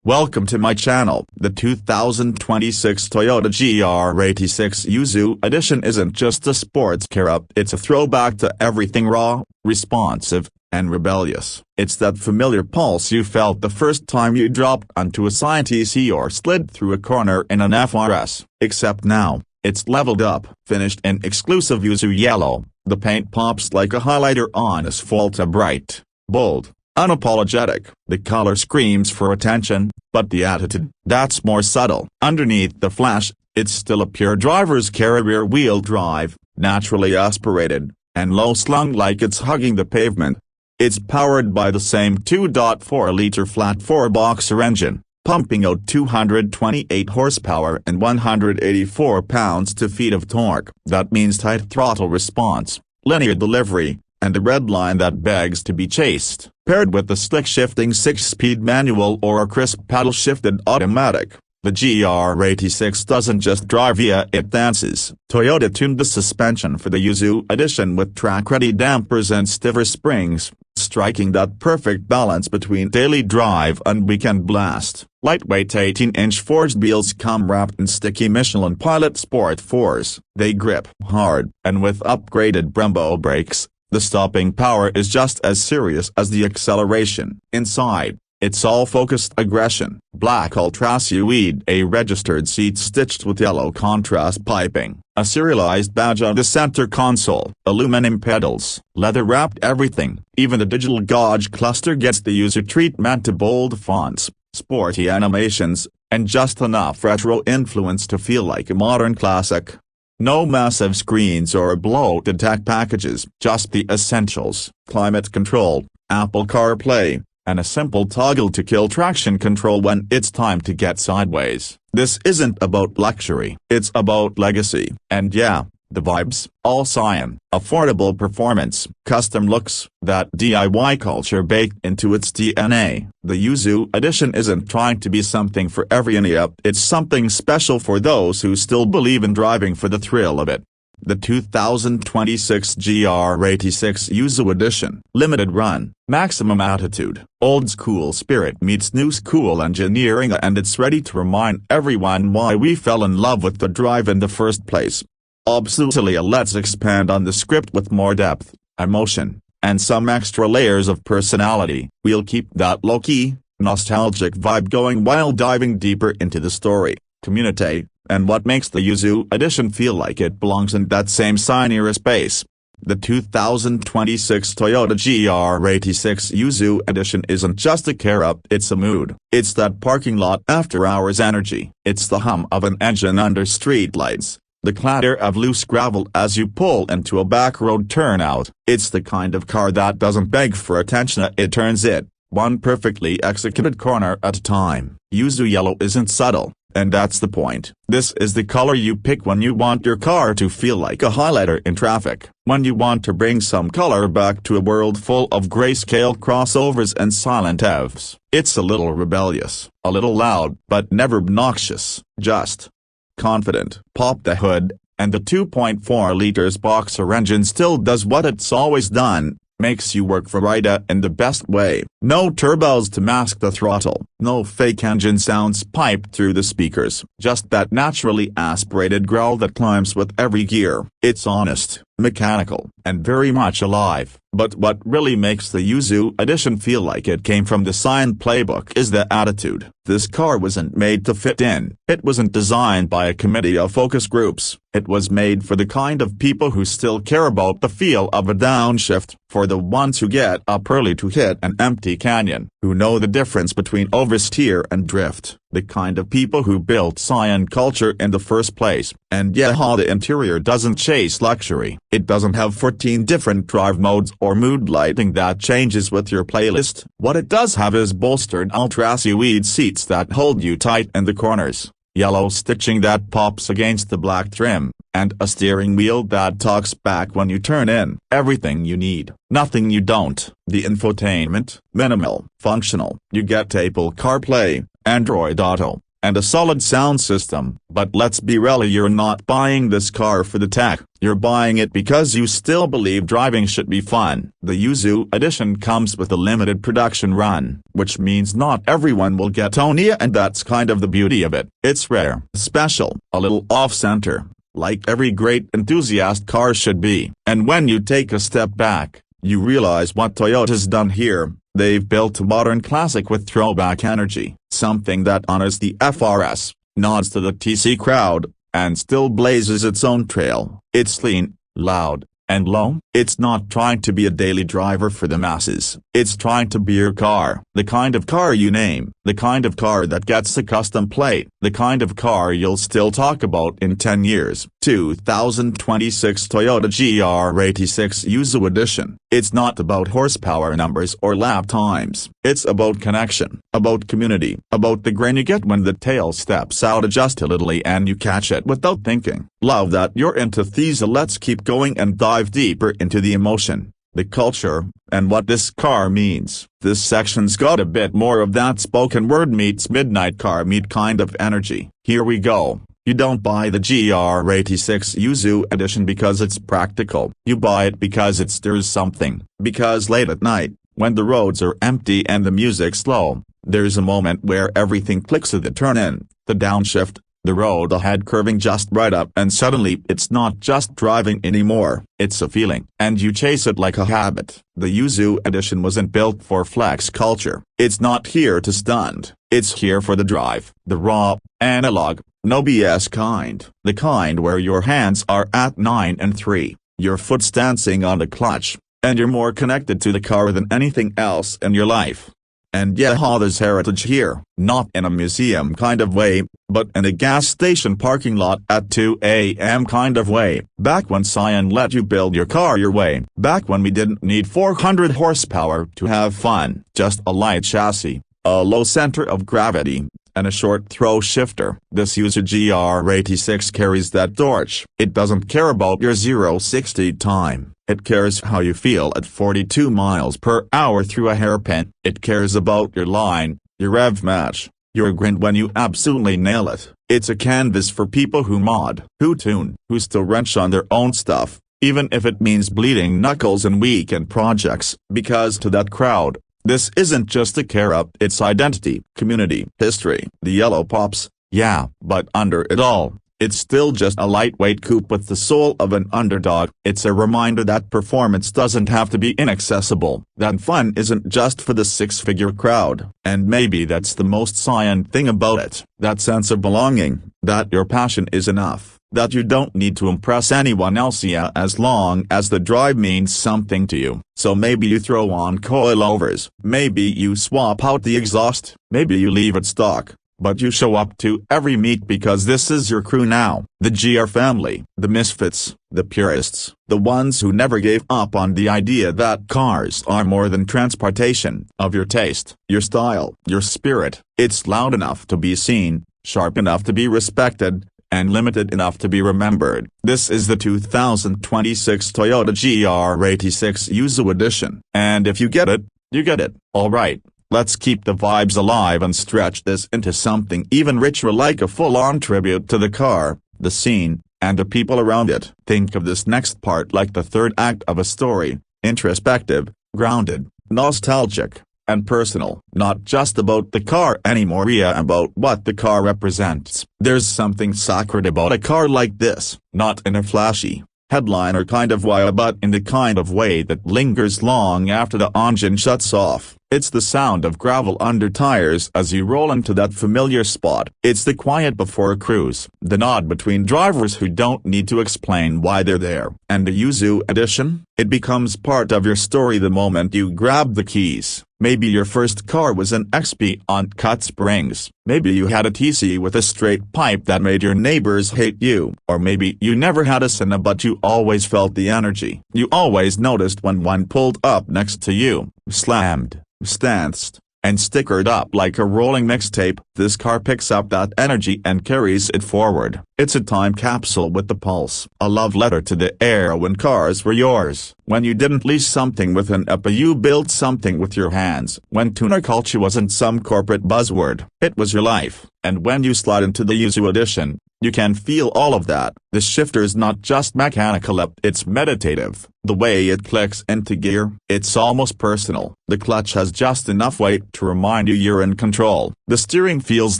Welcome to my channel. The 2026 Toyota GR86 Yuzu Edition isn't just a sports car, it's a throwback to everything raw, responsive, and rebellious. It's that familiar pulse you felt the first time you dropped onto a Scion TC or slid through a corner in an FRS, except now, it's leveled up. Finished in exclusive Yuzu Yellow, the paint pops like a highlighter on asphalt. A bright, bold, unapologetic. The color screams for attention, but the attitude, that's more subtle. Underneath the flash, it's still a pure driver's car, rear-wheel drive, naturally aspirated, and low-slung like it's hugging the pavement. It's powered by the same 2.4-liter flat-4 boxer engine, pumping out 228 horsepower and 184 pounds-feet of torque. That means tight throttle response, linear delivery, and a red line that begs to be chased. Paired with the slick-shifting 6-speed manual or a crisp paddle-shifted automatic, the GR86 doesn't just drive, it dances. Toyota tuned the suspension for the Yuzu Edition with track-ready dampers and stiffer springs, striking that perfect balance between daily drive and weekend blast. Lightweight 18-inch forged wheels come wrapped in sticky Michelin Pilot Sport 4s. They grip hard, and with upgraded Brembo brakes, the stopping power is just as serious as the acceleration. Inside, it's all focused aggression. Black Ultra Suede A registered seats stitched with yellow contrast piping, a serialized badge on the center console, aluminum pedals, leather-wrapped everything. Even the digital gauge cluster gets the Yuzu treatment to bold fonts, sporty animations, and just enough retro influence to feel like a modern classic. No massive screens or bloated tech packages, just the essentials: climate control, Apple CarPlay, and a simple toggle to kill traction control when it's time to get sideways. This isn't about luxury, it's about legacy. And yeah, the vibes, all Scion, affordable performance, custom looks, that DIY culture baked into its DNA. The Yuzu Edition isn't trying to be something for everyone, it's something special for those who still believe in driving for the thrill of it. The 2026 GR86 Yuzu Edition. Limited run, maximum attitude, old school spirit meets new school engineering, and it's ready to remind everyone why we fell in love with the drive in the first place. Absolutely. Let's expand on the script with more depth, emotion, and some extra layers of personality. We'll keep that low-key, nostalgic vibe going while diving deeper into the story, community, and what makes the Yuzu Edition feel like it belongs in that same Scion-era space. The 2026 Toyota GR86 Yuzu Edition isn't just a car, it's a mood. It's that parking lot after-hours energy. It's the hum of an engine under streetlights, the clatter of loose gravel as you pull into a back road turnout. It's the kind of car that doesn't beg for attention, it turns it, one perfectly executed corner at a time. Yuzu Yellow isn't subtle, and that's the point. This is the color you pick when you want your car to feel like a highlighter in traffic, when you want to bring some color back to a world full of grayscale crossovers and silent EVs. It's a little rebellious, a little loud, but never obnoxious, just confident. Pop the hood, and the 2.4 liters boxer engine still does what it's always done, makes you work for ride in the best way. No turbos to mask the throttle, no fake engine sounds piped through the speakers, just that naturally aspirated growl that climbs with every gear. It's honest, mechanical, and very much alive. But what really makes the Yuzu Edition feel like it came from the Scion playbook is the attitude. This car wasn't made to fit in. It wasn't designed by a committee of focus groups. It was made for the kind of people who still care about the feel of a downshift, for the ones who get up early to hit an empty canyon, who know the difference between oversteer and drift, the kind of people who built Scion culture in the first place. And yeah, the interior doesn't chase luxury. It doesn't have 14 different drive modes or mood lighting that changes with your playlist. What it does have is bolstered Ultra Suede seats that hold you tight in the corners, yellow stitching that pops against the black trim, and a steering wheel that talks back when you turn in. Everything you need, nothing you don't. The infotainment, minimal, functional. You get Apple CarPlay, Android Auto, and a solid sound system. But let's be real, you're not buying this car for the tech, you're buying it because you still believe driving should be fun. The Yuzu Edition comes with a limited production run, which means not everyone will get Tony, and that's kind of the beauty of it. It's rare, special, a little off-center, like every great enthusiast car should be. And when you take a step back, you realize what Toyota's done here. They've built a modern classic with throwback energy, something that honors the FRS, nods to the TC crowd, and still blazes its own trail. It's lean, loud, and low. It's not trying to be a daily driver for the masses. It's trying to be your car. The kind of car you name. The kind of car that gets a custom plate. The kind of car you'll still talk about in 10 years. 2026 Toyota GR86 Yuzu Edition. It's not about horsepower numbers or lap times. It's about connection. About community. About the grain you get when the tail steps out just a little and you catch it without thinking. Love that you're into these. Let's keep going and dive deeper into the emotion, the culture, and what this car means. This section's got a bit more of that spoken word meets midnight car meet kind of energy. Here we go. You don't buy the GR86 Yuzu Edition because it's practical. You buy it because it stirs something. Because late at night, when the roads are empty and the music's slow, there's a moment where everything clicks at the turn-in, the downshift, the road ahead curving just right up, and suddenly it's not just driving anymore, it's a feeling. And you chase it like a habit. The Yuzu Edition wasn't built for flex culture. It's not here to stunt. It's here for the drive. The raw, analog, no BS kind. The kind where your hands are at 9 and 3, your foot's dancing on the clutch, and you're more connected to the car than anything else in your life. And yeah, there's heritage here, not in a museum kind of way, but in a gas station parking lot at 2 a.m. kind of way. Back when Scion let you build your car your way. Back when we didn't need 400 horsepower to have fun. Just a light chassis, a low center of gravity, and a short throw shifter. This Yuzu GR86 carries that torch. It doesn't care about your 0-60 time. It cares how you feel at 42 miles per hour through a hairpin. It cares about your line, your rev match, your grin when you absolutely nail it. It's a canvas for people who mod, who tune, who still wrench on their own stuff, even if it means bleeding knuckles and weekend projects. Because to that crowd, this isn't just a car, it's identity, community, history. The yellow pops, yeah, but under it all, it's still just a lightweight coupe with the soul of an underdog. It's a reminder that performance doesn't have to be inaccessible, that fun isn't just for the six-figure crowd. And maybe that's the most Scion thing about it, that sense of belonging, that your passion is enough, that you don't need to impress anyone else, as long as the drive means something to you. So maybe you throw on coilovers, maybe you swap out the exhaust, maybe you leave it stock. But you show up to every meet because this is your crew now. The GR family, the misfits, the purists, the ones who never gave up on the idea that cars are more than transportation of your taste, your style, your spirit. It's loud enough to be seen, sharp enough to be respected, and limited enough to be remembered. This is the 2026 Toyota GR86 Yuzu Edition. And if you get it, you get it. Alright. Let's keep the vibes alive and stretch this into something even richer, like a full-on tribute to the car, the scene, and the people around it. Think of this next part like the third act of a story, introspective, grounded, nostalgic, and personal. Not just about the car anymore, about what the car represents. There's something sacred about a car like this, not in a flashy, headliner kind of way, but in the kind of way that lingers long after the engine shuts off. It's the sound of gravel under tires as you roll into that familiar spot. It's the quiet before a cruise, the nod between drivers who don't need to explain why they're there. And the Yuzu Edition? It becomes part of your story the moment you grab the keys. Maybe your first car was an XP on cut springs. Maybe you had a TC with a straight pipe that made your neighbors hate you. Or maybe you never had a Senna, but you always felt the energy. You always noticed when one pulled up next to you, slammed, stanced, and stickered up like a rolling mixtape. This car picks up that energy and carries it forward. It's a time capsule with the pulse, a love letter to the era when cars were yours, when you didn't lease something with an EPA, you built something with your hands, when tuner culture wasn't some corporate buzzword, it was your life, and when you slide into the Yuzu Edition, you can feel all of that. The shifter's not just mechanical, it's meditative. The way it clicks into gear, it's almost personal. The clutch has just enough weight to remind you you're in control. The steering feels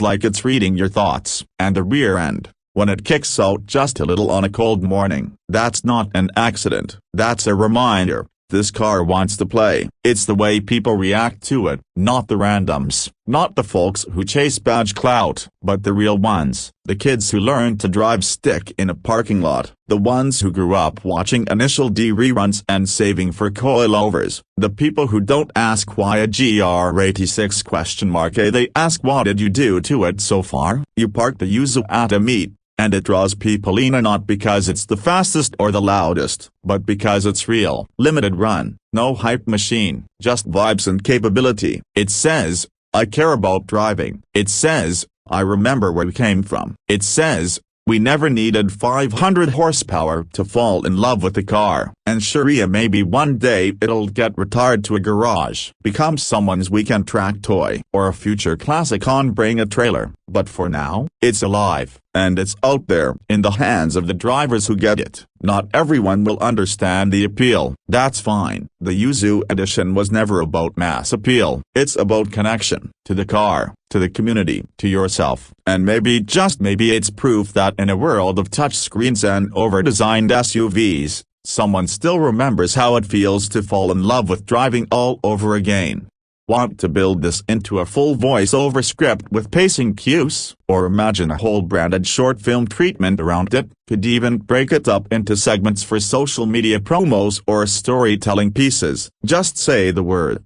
like it's reading your thoughts. And the rear end, when it kicks out just a little on a cold morning, that's not an accident. That's a reminder. This car wants to play. It's the way people react to it, not the randoms, not the folks who chase badge clout, but the real ones, the kids who learned to drive stick in a parking lot, the ones who grew up watching Initial D reruns and saving for coilovers, the people who don't ask why a GR86 ? They ask what did you do to it so far? You parked the Yuzu at a meet, and it draws people in, not because it's the fastest or the loudest, but because it's real. Limited run, no hype machine, just vibes and capability. It says, I care about driving. It says, I remember where we came from. It says, we never needed 500 horsepower to fall in love with the car. And sure, yeah, maybe one day it'll get retired to a garage, become someone's weekend track toy, or a future classic on Bring a Trailer. But for now, it's alive, and it's out there, in the hands of the drivers who get it. Not everyone will understand the appeal. That's fine. The Yuzu Edition was never about mass appeal. It's about connection, to the car, to the community, to yourself. And maybe, just maybe, it's proof that in a world of touchscreens and over-designed SUVs, someone still remembers how it feels to fall in love with driving all over again. Want to build this into a full voice-over script with pacing cues, or imagine a whole branded short film treatment around it? Could even break it up into segments for social media promos or storytelling pieces. Just say the word,